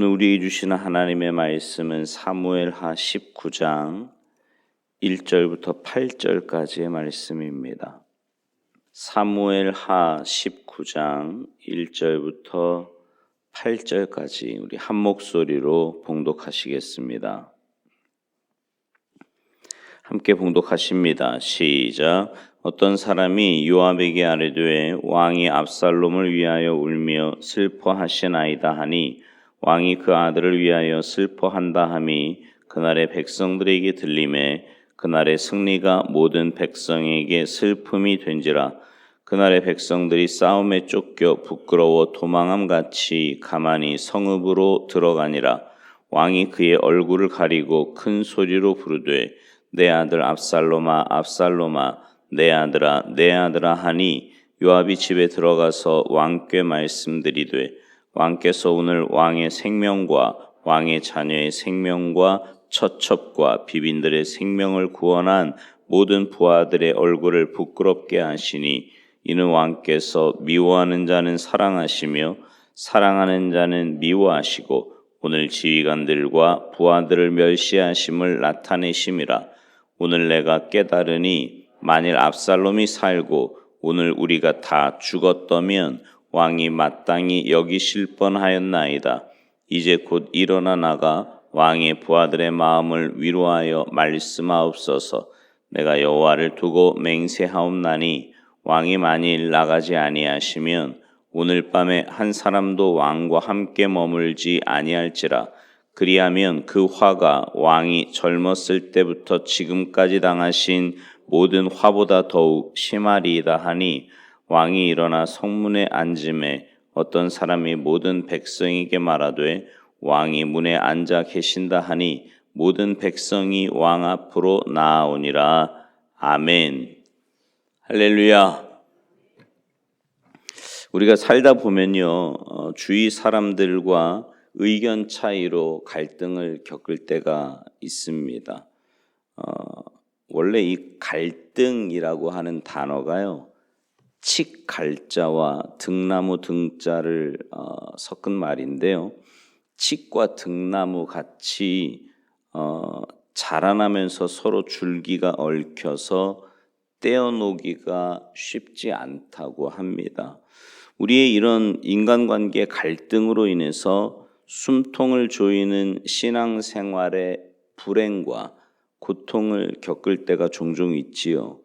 오늘 우리에게 주시는 하나님의 말씀은 사무엘하 19장 1절부터 8절까지의 말씀입니다. 사무엘하 19장 1절부터 8절까지 우리 한 목소리로 봉독하시겠습니다. 함께 봉독하십니다. 시작. 어떤 사람이 요압에게 아뢰되 왕이 압살롬을 위하여 울며 슬퍼하시나이다 하니 왕이 그 아들을 위하여 슬퍼한다 함이 그날의 백성들에게 들리매 그날의 승리가 모든 백성에게 슬픔이 된지라. 그날의 백성들이 싸움에 쫓겨 부끄러워 도망함같이 가만히 성읍으로 들어가니라. 왕이 그의 얼굴을 가리고 큰 소리로 부르되 내 아들 압살롬아 압살롬아 내 아들아 내 아들아 하니 요압이 집에 들어가서 왕께 말씀드리되 왕께서 오늘 왕의 생명과 왕의 자녀의 생명과 처첩과 비빈들의 생명을 구원한 모든 부하들의 얼굴을 부끄럽게 하시니 이는 왕께서 미워하는 자는 사랑하시며 사랑하는 자는 미워하시고 오늘 지휘관들과 부하들을 멸시하심을 나타내심이라. 오늘 내가 깨달으니 만일 압살롬이 살고 오늘 우리가 다 죽었다면 왕이 마땅히 여기실 뻔하였나이다. 이제 곧 일어나 나가 왕의 부하들의 마음을 위로하여 말씀하옵소서. 내가 여호와를 두고 맹세하옵나니 왕이 만일 나가지 아니하시면 오늘 밤에 한 사람도 왕과 함께 머물지 아니할지라. 그리하면 그 화가 왕이 젊었을 때부터 지금까지 당하신 모든 화보다 더욱 심하리이다 하니 왕이 일어나 성문에 앉음에 어떤 사람이 모든 백성에게 말하되 왕이 문에 앉아 계신다 하니 모든 백성이 왕 앞으로 나아오니라. 아멘. 할렐루야. 우리가 살다 보면요, 주위 사람들과 의견 차이로 갈등을 겪을 때가 있습니다. 원래 이 갈등이라고 하는 단어가요, 칡갈자와 등나무 등자를 섞은 말인데요. 칡과 등나무 같이 자라나면서 서로 줄기가 얽혀서 떼어놓기가 쉽지 않다고 합니다. 우리의 이런 인간관계 갈등으로 인해서 숨통을 조이는 신앙생활의 불행과 고통을 겪을 때가 종종 있지요.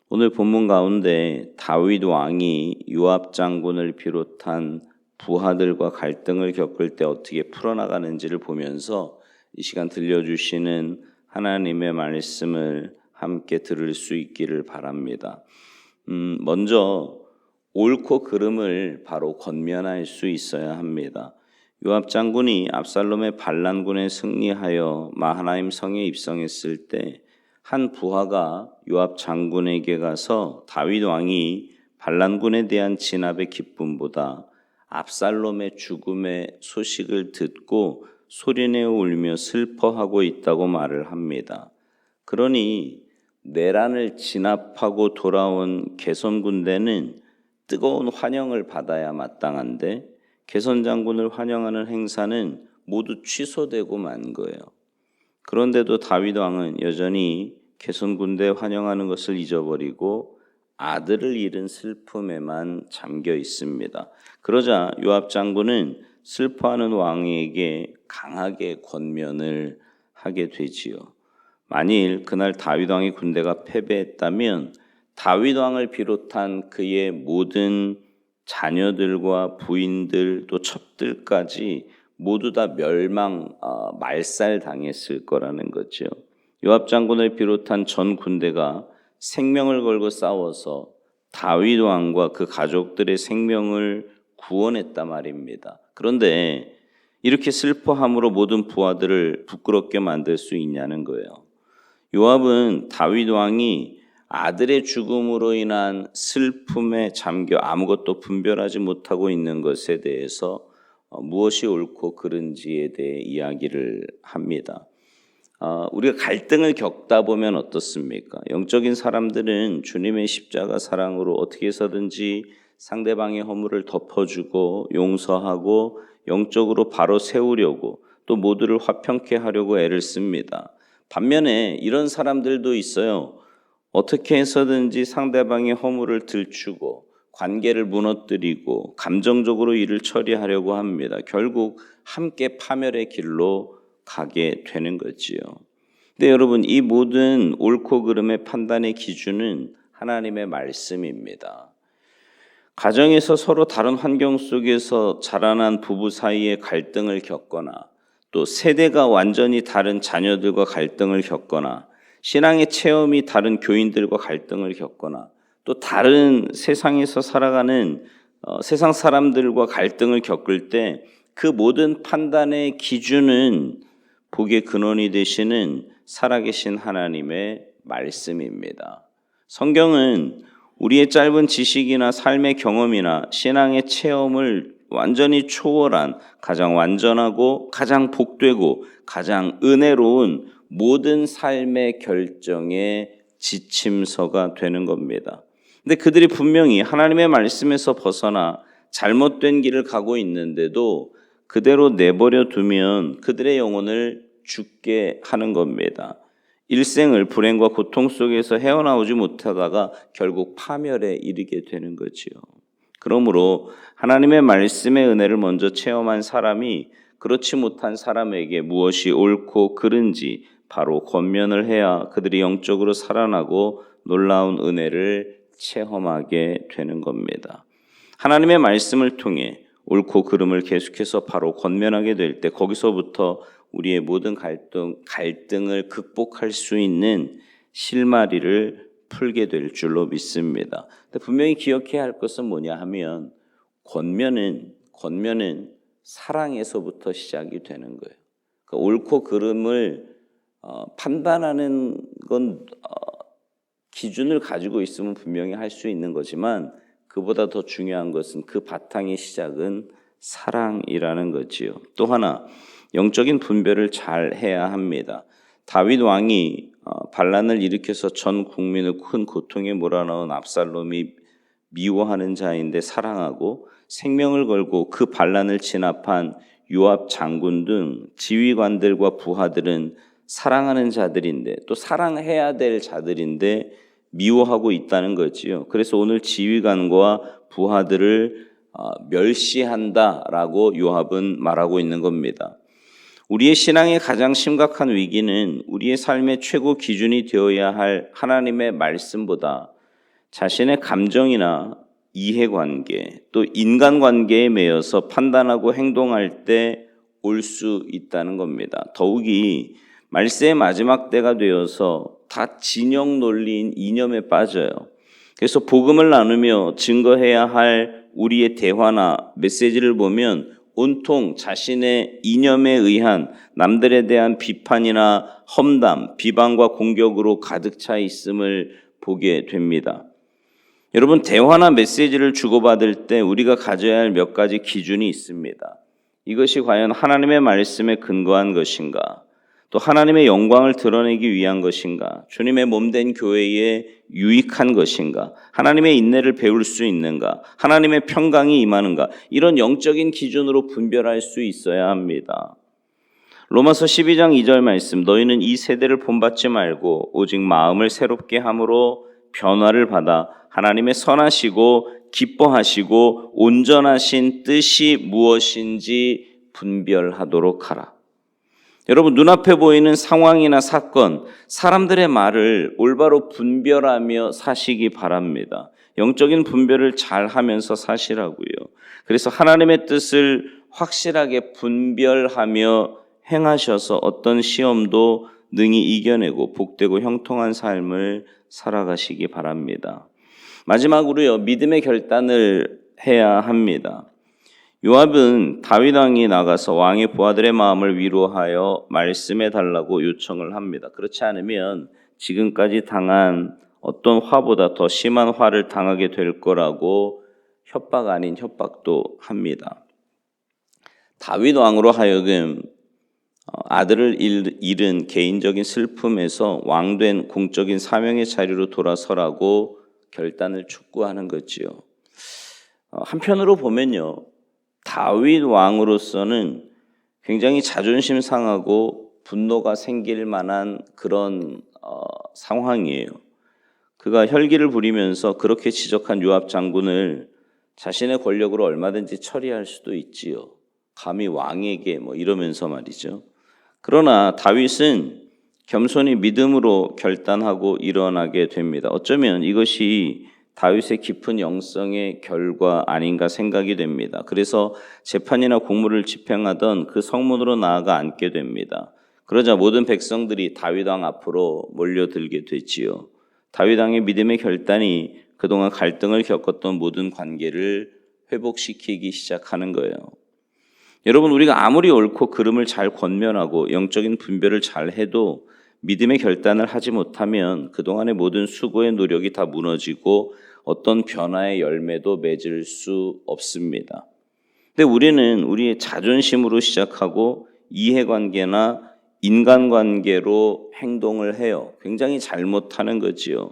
오늘 본문 가운데 다윗 왕이 요압 장군을 비롯한 부하들과 갈등을 겪을 때 어떻게 풀어나가는지를 보면서 이 시간 들려주시는 하나님의 말씀을 함께 들을 수 있기를 바랍니다. 먼저 옳고 그름을 바로 권면할 수 있어야 합니다. 요압 장군이 압살롬의 반란군에 승리하여 마하나임 성에 입성했을 때 한 부하가 요압 장군에게 가서 다윗 왕이 반란군에 대한 진압의 기쁨보다 압살롬의 죽음의 소식을 듣고 소리내어 울며 슬퍼하고 있다고 말을 합니다. 그러니 내란을 진압하고 돌아온 개선 군대는 뜨거운 환영을 받아야 마땅한데 개선 장군을 환영하는 행사는 모두 취소되고 만 거예요. 그런데도 다윗 왕은 여전히 개선 군대 환영하는 것을 잊어버리고 아들을 잃은 슬픔에만 잠겨 있습니다. 그러자 요압 장군은 슬퍼하는 왕에게 강하게 권면을 하게 되지요. 만일 그날 다윗 왕의 군대가 패배했다면 다윗 왕을 비롯한 그의 모든 자녀들과 부인들 또 첩들까지 모두 다 말살당했을 거라는 거죠. 요압 장군을 비롯한 전 군대가 생명을 걸고 싸워서 다윗 왕과 그 가족들의 생명을 구원했단 말입니다. 그런데 이렇게 슬퍼함으로 모든 부하들을 부끄럽게 만들 수 있냐는 거예요. 요압은 다윗 왕이 아들의 죽음으로 인한 슬픔에 잠겨 아무것도 분별하지 못하고 있는 것에 대해서 무엇이 옳고 그른지에 대해 이야기를 합니다. 우리가 갈등을 겪다 보면 어떻습니까? 영적인 사람들은 주님의 십자가 사랑으로 어떻게 해서든지 상대방의 허물을 덮어주고 용서하고 영적으로 바로 세우려고 또 모두를 화평케 하려고 애를 씁니다. 반면에 이런 사람들도 있어요. 어떻게 해서든지 상대방의 허물을 들추고 관계를 무너뜨리고 감정적으로 일을 처리하려고 합니다. 결국 함께 파멸의 길로 가게 되는 거지요. 근데 여러분, 이 모든 옳고 그름의 판단의 기준은 하나님의 말씀입니다. 가정에서 서로 다른 환경 속에서 자라난 부부 사이에 갈등을 겪거나 또 세대가 완전히 다른 자녀들과 갈등을 겪거나 신앙의 체험이 다른 교인들과 갈등을 겪거나 또 다른 세상에서 살아가는 세상 사람들과 갈등을 겪을 때 그 모든 판단의 기준은 복의 근원이 되시는 살아계신 하나님의 말씀입니다. 성경은 우리의 짧은 지식이나 삶의 경험이나 신앙의 체험을 완전히 초월한 가장 완전하고 가장 복되고 가장 은혜로운 모든 삶의 결정의 지침서가 되는 겁니다. 근데 그들이 분명히 하나님의 말씀에서 벗어나 잘못된 길을 가고 있는데도 그대로 내버려 두면 그들의 영혼을 죽게 하는 겁니다. 일생을 불행과 고통 속에서 헤어나오지 못하다가 결국 파멸에 이르게 되는 거지요. 그러므로 하나님의 말씀의 은혜를 먼저 체험한 사람이 그렇지 못한 사람에게 무엇이 옳고 그른지 바로 권면을 해야 그들이 영적으로 살아나고 놀라운 은혜를 체험하게 되는 겁니다. 하나님의 말씀을 통해 옳고 그름을 계속해서 바로 권면하게 될 때 거기서부터 우리의 모든 갈등을 극복할 수 있는 실마리를 풀게 될 줄로 믿습니다. 근데 분명히 기억해야 할 것은 뭐냐 하면 권면은 사랑에서부터 시작이 되는 거예요. 그러니까 옳고 그름을 판단하는 건 기준을 가지고 있으면 분명히 할 수 있는 거지만 그보다 더 중요한 것은 그 바탕의 시작은 사랑이라는 거지요. 또 하나 영적인 분별을 잘 해야 합니다. 다윗 왕이 반란을 일으켜서 전 국민을 큰 고통에 몰아넣은 압살롬이 미워하는 자인데 사랑하고 생명을 걸고 그 반란을 진압한 요압 장군 등 지휘관들과 부하들은 사랑하는 자들인데 또 사랑해야 될 자들인데 미워하고 있다는 거지요. 그래서 오늘 지휘관과 부하들을 멸시한다라고 요압은 말하고 있는 겁니다. 우리의 신앙의 가장 심각한 위기는 우리의 삶의 최고 기준이 되어야 할 하나님의 말씀보다 자신의 감정이나 이해관계 또 인간관계에 매여서 판단하고 행동할 때 올 수 있다는 겁니다. 더욱이 말세의 마지막 때가 되어서 다 진영 논리인 이념에 빠져요. 그래서 복음을 나누며 증거해야 할 우리의 대화나 메시지를 보면 온통 자신의 이념에 의한 남들에 대한 비판이나 험담, 비방과 공격으로 가득 차 있음을 보게 됩니다. 여러분, 대화나 메시지를 주고받을 때 우리가 가져야 할 몇 가지 기준이 있습니다. 이것이 과연 하나님의 말씀에 근거한 것인가? 또 하나님의 영광을 드러내기 위한 것인가? 주님의 몸된 교회에 유익한 것인가? 하나님의 인내를 배울 수 있는가? 하나님의 평강이 임하는가? 이런 영적인 기준으로 분별할 수 있어야 합니다. 로마서 12장 2절 말씀, 너희는 이 세대를 본받지 말고 오직 마음을 새롭게 함으로 변화를 받아 하나님의 선하시고 기뻐하시고 온전하신 뜻이 무엇인지 분별하도록 하라. 여러분, 눈앞에 보이는 상황이나 사건, 사람들의 말을 올바로 분별하며 사시기 바랍니다. 영적인 분별을 잘 하면서 사시라고요. 그래서 하나님의 뜻을 확실하게 분별하며 행하셔서 어떤 시험도 능히 이겨내고 복되고 형통한 삶을 살아가시기 바랍니다. 마지막으로요, 믿음의 결단을 해야 합니다. 요압은 다윗 왕이 나가서 왕의 부하들의 마음을 위로하여 말씀해 달라고 요청을 합니다. 그렇지 않으면 지금까지 당한 어떤 화보다 더 심한 화를 당하게 될 거라고 협박 아닌 협박도 합니다. 다윗 왕으로 하여금 아들을 잃은 개인적인 슬픔에서 왕된 공적인 사명의 자리로 돌아서라고 결단을 촉구하는 거지요. 한편으로 보면요, 다윗 왕으로서는 굉장히 자존심 상하고 분노가 생길 만한 그런 상황이에요. 그가 혈기를 부리면서 그렇게 지적한 요압 장군을 자신의 권력으로 얼마든지 처리할 수도 있지요. 감히 왕에게 이러면서 말이죠. 그러나 다윗은 겸손히 믿음으로 결단하고 일어나게 됩니다. 어쩌면 이것이 다윗의 깊은 영성의 결과 아닌가 생각이 됩니다. 그래서 재판이나 공무를 집행하던 그 성문으로 나아가 앉게 됩니다. 그러자 모든 백성들이 다윗 왕 앞으로 몰려들게 되지요. 다윗 왕의 믿음의 결단이 그동안 갈등을 겪었던 모든 관계를 회복시키기 시작하는 거예요. 여러분, 우리가 아무리 옳고 그름을 잘 권면하고 영적인 분별을 잘 해도 믿음의 결단을 하지 못하면 그동안의 모든 수고의 노력이 다 무너지고 어떤 변화의 열매도 맺을 수 없습니다. 근데 우리는 우리의 자존심으로 시작하고 이해관계나 인간관계로 행동을 해요. 굉장히 잘못하는 거지요.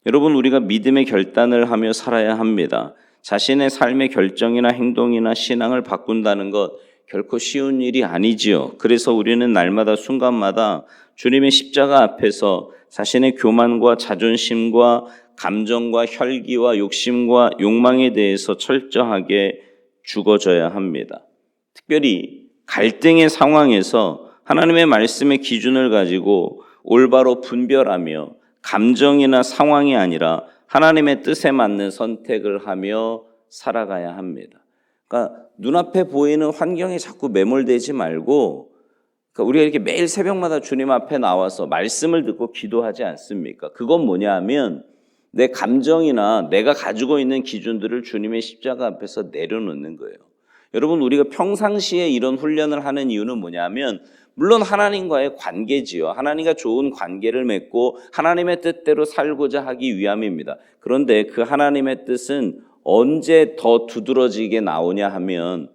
여러분, 우리가 믿음의 결단을 하며 살아야 합니다. 자신의 삶의 결정이나 행동이나 신앙을 바꾼다는 것 결코 쉬운 일이 아니지요. 그래서 우리는 날마다 순간마다 주님의 십자가 앞에서 자신의 교만과 자존심과 감정과 혈기와 욕심과 욕망에 대해서 철저하게 죽어져야 합니다. 특별히 갈등의 상황에서 하나님의 말씀의 기준을 가지고 올바로 분별하며 감정이나 상황이 아니라 하나님의 뜻에 맞는 선택을 하며 살아가야 합니다. 그러니까 눈앞에 보이는 환경에 자꾸 매몰되지 말고, 그러니까 우리가 이렇게 매일 새벽마다 주님 앞에 나와서 말씀을 듣고 기도하지 않습니까? 그건 뭐냐 하면 내 감정이나 내가 가지고 있는 기준들을 주님의 십자가 앞에서 내려놓는 거예요. 여러분, 우리가 평상시에 이런 훈련을 하는 이유는 뭐냐면 물론 하나님과의 관계지요. 하나님과 좋은 관계를 맺고 하나님의 뜻대로 살고자 하기 위함입니다. 그런데 그 하나님의 뜻은 언제 더 두드러지게 나오냐 하면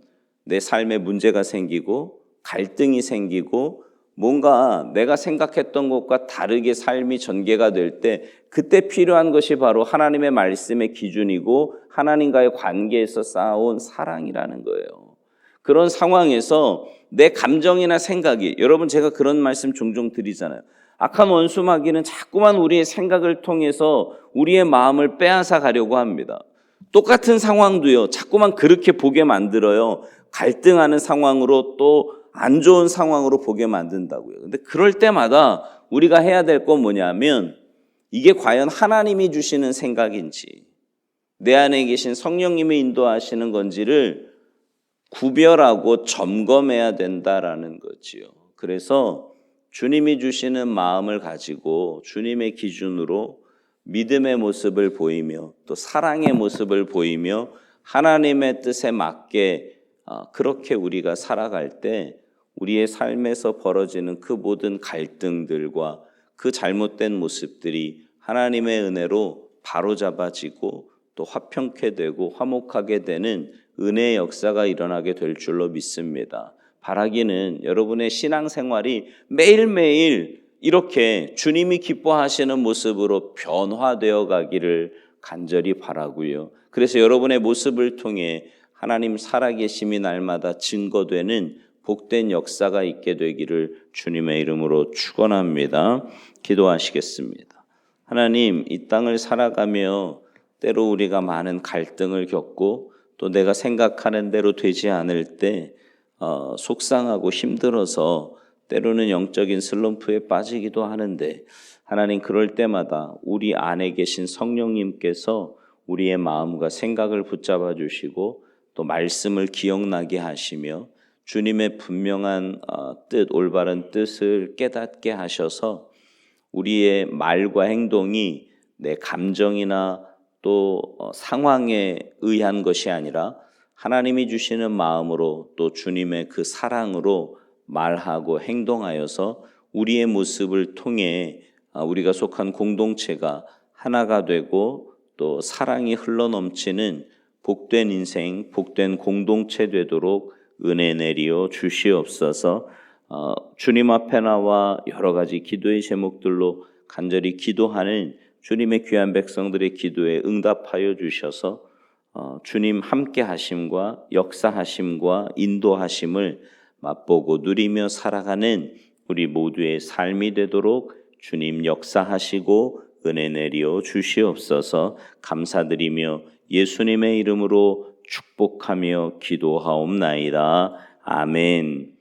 내 삶에 문제가 생기고 갈등이 생기고 뭔가 내가 생각했던 것과 다르게 삶이 전개가 될 때 그때 필요한 것이 바로 하나님의 말씀의 기준이고 하나님과의 관계에서 쌓아온 사랑이라는 거예요. 그런 상황에서 내 감정이나 생각이, 여러분 제가 그런 말씀 종종 드리잖아요. 악한 원수 마귀는 자꾸만 우리의 생각을 통해서 우리의 마음을 빼앗아 가려고 합니다. 똑같은 상황도요, 자꾸만 그렇게 보게 만들어요. 갈등하는 상황으로 또 안 좋은 상황으로 보게 만든다고요. 근데 그럴 때마다 우리가 해야 될 건 뭐냐면 이게 과연 하나님이 주시는 생각인지 내 안에 계신 성령님이 인도하시는 건지를 구별하고 점검해야 된다라는 거지요. 그래서 주님이 주시는 마음을 가지고 주님의 기준으로 믿음의 모습을 보이며 또 사랑의 모습을 보이며 하나님의 뜻에 맞게 그렇게 우리가 살아갈 때 우리의 삶에서 벌어지는 그 모든 갈등들과 그 잘못된 모습들이 하나님의 은혜로 바로잡아지고 또 화평케 되고 화목하게 되는 은혜의 역사가 일어나게 될 줄로 믿습니다. 바라기는 여러분의 신앙생활이 매일매일 이렇게 주님이 기뻐하시는 모습으로 변화되어 가기를 간절히 바라고요. 그래서 여러분의 모습을 통해 하나님 살아계심이 날마다 증거되는 복된 역사가 있게 되기를 주님의 이름으로 축원합니다. 기도하시겠습니다. 하나님, 이 땅을 살아가며 때로 우리가 많은 갈등을 겪고 또 내가 생각하는 대로 되지 않을 때 속상하고 힘들어서 때로는 영적인 슬럼프에 빠지기도 하는데 하나님, 그럴 때마다 우리 안에 계신 성령님께서 우리의 마음과 생각을 붙잡아 주시고 또 말씀을 기억나게 하시며 주님의 분명한 뜻, 올바른 뜻을 깨닫게 하셔서 우리의 말과 행동이 내 감정이나 또 상황에 의한 것이 아니라 하나님이 주시는 마음으로 또 주님의 그 사랑으로 말하고 행동하여서 우리의 모습을 통해 우리가 속한 공동체가 하나가 되고 또 사랑이 흘러넘치는 복된 인생, 복된 공동체 되도록 은혜 내리어 주시옵소서. 주님 앞에 나와 여러 가지 기도의 제목들로 간절히 기도하는 주님의 귀한 백성들의 기도에 응답하여 주셔서 주님 함께 하심과 역사하심과 인도하심을 맛보고 누리며 살아가는 우리 모두의 삶이 되도록 주님 역사하시고 은혜 내려 주시옵소서. 감사드리며 예수님의 이름으로 축복하며 기도하옵나이다. 아멘.